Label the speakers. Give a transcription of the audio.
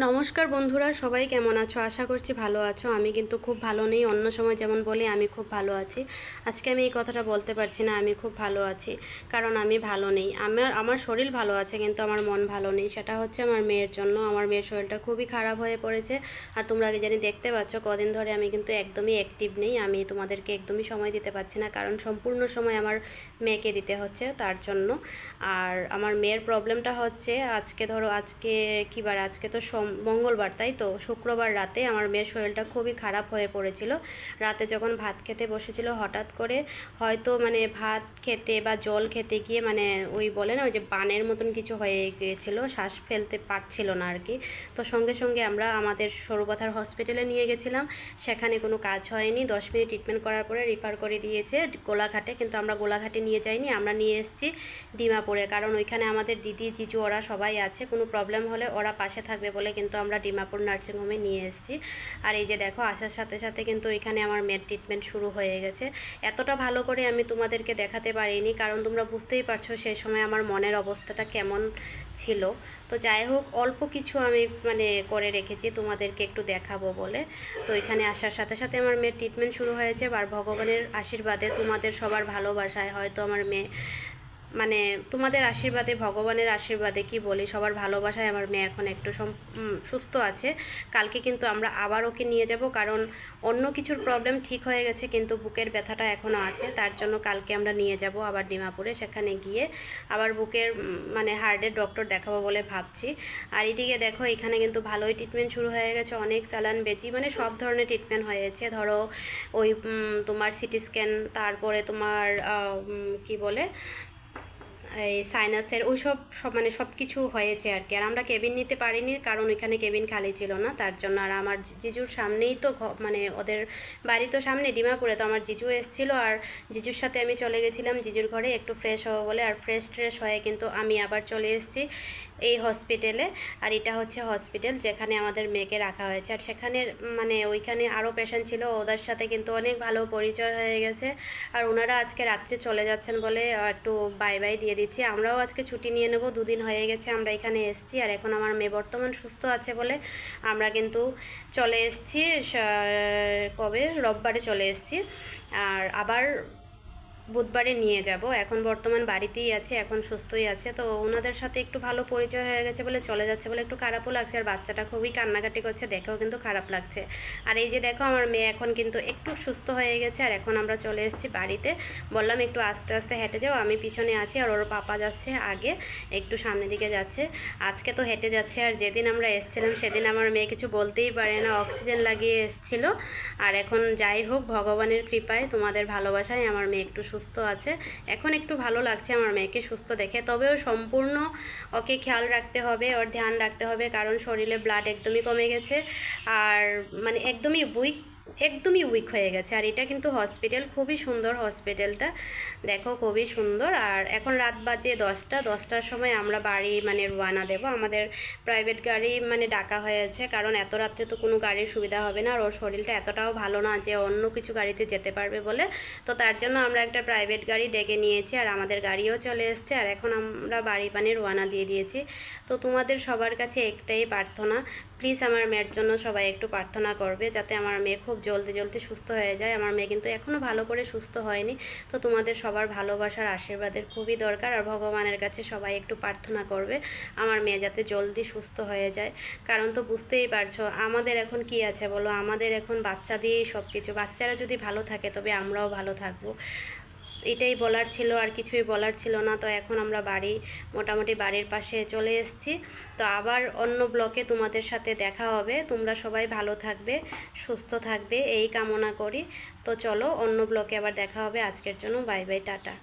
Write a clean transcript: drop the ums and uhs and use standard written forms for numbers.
Speaker 1: নমস্কার বন্ধুরা, সবাই কেমন আছো? আশা করছি ভালো আছো। আমি কিন্তু খুব ভালো নেই। অন্য সময় যেমন বলি আমি খুব ভালো আছি, আজকে আমি এই কথাটা বলতে পারছি না আমি খুব ভালো আছি, কারণ আমি ভালো নেই। আমার শরীর ভালো আছে কিন্তু আমার মন ভালো নেই। সেটা হচ্ছে আমার মেয়ের জন্য। আমার মেয়ের শরীরটা খুবই খারাপ হয়ে পড়েছে। আর তোমরা আগে জানি দেখতে পাচ্ছ কদিন ধরে আমি কিন্তু একদমই অ্যাক্টিভ নেই। আমি তোমাদেরকে একদমই সময় দিতে পারছি না, কারণ সম্পূর্ণ সময় আমার মেয়েকে দিতে হচ্ছে তার জন্য। আর আমার মেয়ের প্রবলেমটা হচ্ছে, আজকে কী বার, আজকে তো মঙ্গলবার, তাই তো শুক্রবার রাতে আমার মেয়ের শরীরটা খুবই খারাপ হয়ে পড়েছিল। রাতে যখন ভাত খেতে বসেছিল হঠাৎ করে হয়তো ভাত খেতে বা জল খেতে গিয়ে ওই বলে না, ওই যে বানের মতন কিছু হয়ে গিয়েছিল, শ্বাস ফেলতে পারছিল না আর কি। তো সঙ্গে সঙ্গে আমরা আমাদের সরুপাথার হসপিটালে নিয়ে গেছিলাম। সেখানে কোনো কাজ হয়নি, 10 মিনিট ট্রিটমেন্ট করার পরে রেফার করে দিয়েছে গোলাঘাটে। কিন্তু আমরা গোলাঘাটে নিয়ে যাইনি, আমরা নিয়ে এসেছি ডিমাপুরে, কারণ ওইখানে আমাদের দিদি জিজু ওরা সবাই আছে। কোনো প্রবলেম হলে ওরা পাশে থাকবে বলে কিন্তু আমরা ডিমাপুর নার্সিংহোমে নিয়ে এসেছি। আর এই যে দেখো, আসার সাথে সাথে কিন্তু এখানে আমার মেয়ের ট্রিটমেন্ট শুরু হয়ে গেছে। এতটা ভালো করে আমি তোমাদেরকে দেখাতে পারিনি, কারণ তোমরা বুঝতেই পারছো সেই সময় আমার মনের অবস্থাটা কেমন ছিল। তো যাই হোক, অল্প কিছু আমি করে রেখেছি তোমাদেরকে একটু দেখাবো বলে। তো এখানে আসার সাথে সাথে আমার মেয়ের ট্রিটমেন্ট শুরু হয়েছে। আর ভগবানের আশীর্বাদে, তোমাদের সবার ভালোবাসায় হয়তো আমার মেয়ে তোমাদের আশীর্বাদে, ভগবানের আশীর্বাদে কি বলি, সবার ভালোবাসায় আমার মেয়ে এখন একটু সুস্থ আছে। কালকে কিন্তু আমরা আবার ওকে নিয়ে যাব, কারণ অন্য কিছুর প্রবলেম ঠিক হয়ে গেছে কিন্তু বুকের ব্যথাটা এখনও আছে। তার জন্য কালকে আমরা নিয়ে যাব আবার ডিমাপুরে। সেখানে গিয়ে আবার বুকের হার্টের ডক্টর দেখাবো বলে ভাবছি। আর এদিকে দেখো, এখানে কিন্তু ভালোই ট্রিটমেন্ট শুরু হয়ে গেছে। অনেক চালান বেজি সব ধরনের ট্রিটমেন্ট হয়েছে। ধরো ওই তোমার সিটি স্ক্যান, তারপরে তোমার কি বলে এই সাইনাসের ওইসব সব কিছু হয়েছে আর কি। আর আমরা কেবিন নিতে পারিনি, কারণ ওইখানে কেবিন খালি ছিল না, তার জন্য। আর আমার জিজুর সামনেই তো ওদের বাড়ি তো সামনে ডিমাপুরে, তো আমার জিজু এসেছিলো। আর জিজুর সাথে আমি চলে গেছিলাম জিজুর ঘরে একটু ফ্রেশ হবো বলে। আর ফ্রেশ হয়ে কিন্তু আমি আবার চলে এসেছি এই হসপিটালে। আর এটা হচ্ছে হসপিটাল যেখানে আমাদের মেয়েকে রাখা হয়েছে। আর সেখানে ওইখানে আরও পেশেন্ট ছিল, ওদের সাথে কিন্তু অনেক ভালো পরিচয় হয়ে গেছে। আর ওনারা আজকে রাত্রে চলে যাচ্ছেন বলে একটু বাই বাই দিয়ে দিচ্ছি। আমরাও আজকে ছুটি নিয়ে নেব, 2 দিন হয়ে গেছে আমরা এখানে এসেছি। আর এখন আমার মেয়ে বর্তমান সুস্থ আছে বলে আমরা কিন্তু চলে এসেছি। কবে, রোববারে চলে এসেছি। আর আবার বুধবারে নিয়ে যাব। এখন বর্তমান বাড়িতেই আছে, এখন সুস্থই আছে। তো ওনাদের সাথে একটু ভালো পরিচয় হয়ে গেছে বলে চলে যাচ্ছে বলে একটু খারাপও লাগছে। আর বাচ্চাটা খুবই কান্নাকাটি করছে, দেখেও কিন্তু খারাপ লাগছে। আর এই যে দেখো, আমার মেয়ে এখন কিন্তু একটু সুস্থ হয়ে গেছে। আর এখন আমরা চলে এসেছি বাড়িতে। বললাম একটু আস্তে আস্তে হেঁটে যাও, আমি পিছনে আছি আর ওর পাপা যাচ্ছে আগে, একটু সামনের দিকে যাচ্ছে। আজকে তো হেঁটে যাচ্ছে। আর যেদিন আমরা এসেছিলাম সেদিন আমার মেয়ে কিছু বলতেই পারে না, অক্সিজেন লাগিয়ে এসেছিল। আর এখন যাই হোক, ভগবানের কৃপায়, তোমাদের ভালোবাসায় আমার মেয়ে একটু সুস্থ আছে। এখন একটু ভালো লাগছে আমার মেয়েকে সুস্থ দেখে। তবেও সম্পূর্ণ ওকে খেয়াল রাখতে হবে, ওর ধ্যান রাখতে হবে, কারণ শরীরে ব্লাড একদমই কমে গেছে। আর একদমই উইক হয়ে গেছে। আর এটা কিন্তু হসপিটাল খুবই সুন্দর, হসপিটালটা দেখো খুবই সুন্দর। আর এখন রাত বাজে 10টার সময় আমরা বাড়ি রওনা দেব। আমাদের প্রাইভেট গাড়ি ডাকা হয়েছে, কারণ এত রাত্রে তো কোনো গাড়ির সুবিধা হবে না। আর ওর শরীরটা এতটাও ভালো না যে অন্য কিছু গাড়িতে যেতে পারবে বলে, তো তার জন্য আমরা একটা প্রাইভেট গাড়ি ডেকে নিয়েছি। আর আমাদের গাড়িও চলে এসছে। আর এখন আমরা বাড়ি রওনা দিয়ে দিয়েছি। তো তোমাদের সবার কাছে একটাই প্রার্থনা, প্লিজ আমার মেয়ের জন্য সবাই একটু প্রার্থনা করবে, যাতে আমার মেয়ে খুব জলদি সুস্থ হয়ে যায়। আমার মেয়ে কিন্তু এখনও ভালো করে সুস্থ হয়নি। তো তোমাদের সবার ভালোবাসার আশীর্বাদের খুবই দরকার। আর ভগবানের কাছে সবাই একটু প্রার্থনা করবে আমার মেয়ে যাতে জলদি সুস্থ হয়ে যায়। কারণ তো বুঝতেই পারছো আমাদের এখন কি আছে বলো, আমাদের এখন বাচ্চা দিয়েই সব কিছু। বাচ্চারা যদি ভালো থাকে তবে আমরাও ভালো থাকবো। এটাই বলার ছিল, আর কিছুই বলার ছিল না। তো এখন আমরা মোটামুটি বাড়ির পাশে চলে এসেছি। তো আবার অন্য ব্লকে তোমাদের সাথে দেখা হবে। তোমরা সবাই ভালো থাকবে, সুস্থ থাকবে এই কামনা করি। তো চলো, অন্য ব্লকে আবার দেখা হবে। আজকের জন্য বাই বাই, টাটা।